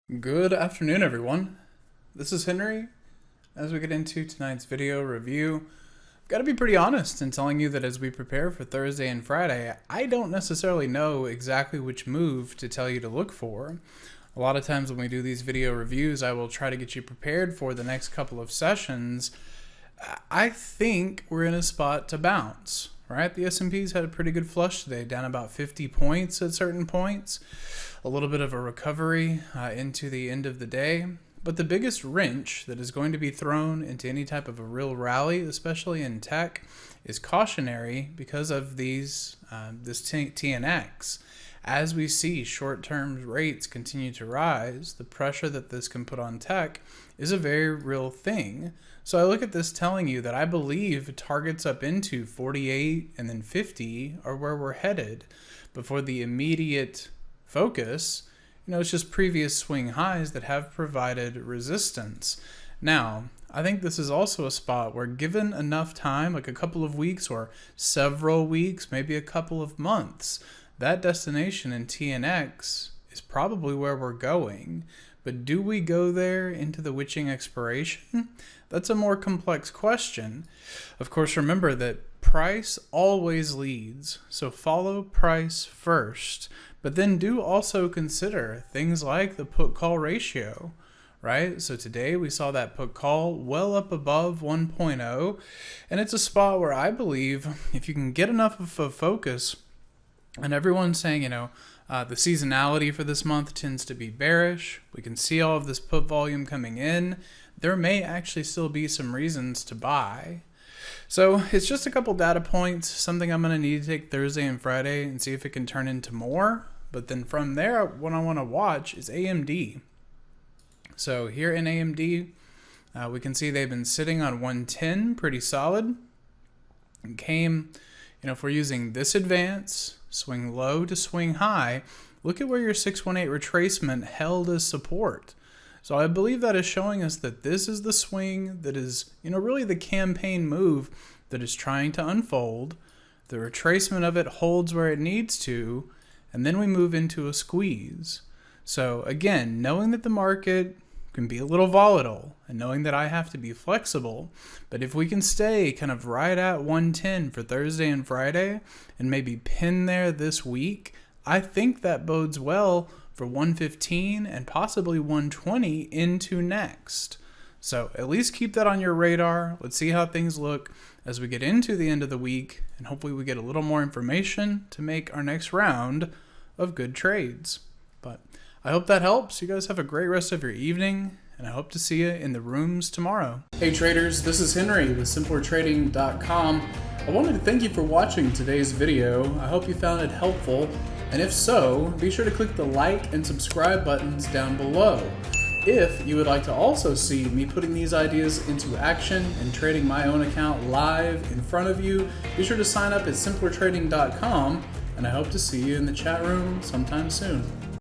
Good afternoon, everyone. This is Henry. As we get into tonight's video review, I've got to be pretty honest in telling you that as we prepare for Thursday and Friday, I don't necessarily know exactly which move to tell you to look for. A lot of times when we do these video reviews, I will try to get you prepared for the next couple of sessions. I think we're in a spot to bounce, right? The S&P's had a pretty good flush today, down about 50 points at certain points. A little bit of a recovery into the end of the day. But the biggest wrench that is going to be thrown into any type of a real rally, especially in tech, is cautionary because of this TNX. As we see short-term rates continue to rise, the pressure that this can put on tech is a very real thing. So I look at this telling you that I believe targets up into 48 and then 50 are where we're headed before the immediate focus. It's just previous swing highs that have provided resistance. Now, I think this is also a spot where, given enough time, like a couple of weeks or several weeks, maybe a couple of months, that destination in TNX is probably where we're going. But do we go there into the witching expiration? That's a more complex question. Of course, remember that price always leads, so follow price first. But then do also consider things like the put-call ratio, right? So today we saw that put-call well up above 1.0, and it's a spot where I believe if you can get enough of a focus, and everyone's saying, the seasonality for this month tends to be bearish. We can see all of this put volume coming in. There may actually still be some reasons to buy. So it's just a couple data points, something I'm going to need to take Thursday and Friday and see if it can turn into more. But then from there, what I want to watch is AMD. So here in AMD, we can see they've been sitting on 110, pretty solid. And came, if we're using this advance, swing low to swing high, look at where your 618 retracement held as support. So I believe that is showing us that this is the swing that is, really the campaign move that is trying to unfold. The retracement of it holds where it needs to, and then we move into a squeeze. So again, knowing that the market can be a little volatile and knowing that I have to be flexible, but if we can stay kind of right at 110 for Thursday and Friday and maybe pin there this week, I think that bodes well for 115 and possibly 120 into next. So at least keep that on your radar. Let's see how things look as we get into the end of the week, and hopefully we get a little more information to make our next round of good trades. But I hope that helps. You guys have a great rest of your evening, and I hope to see you in the rooms tomorrow. Hey traders, this is Henry with simplertrading.com. I wanted to thank you for watching today's video. I hope you found it helpful. And if so, be sure to click the like and subscribe buttons down below. If you would like to also see me putting these ideas into action and trading my own account live in front of you, be sure to sign up at simplertrading.com, and I hope to see you in the chat room sometime soon.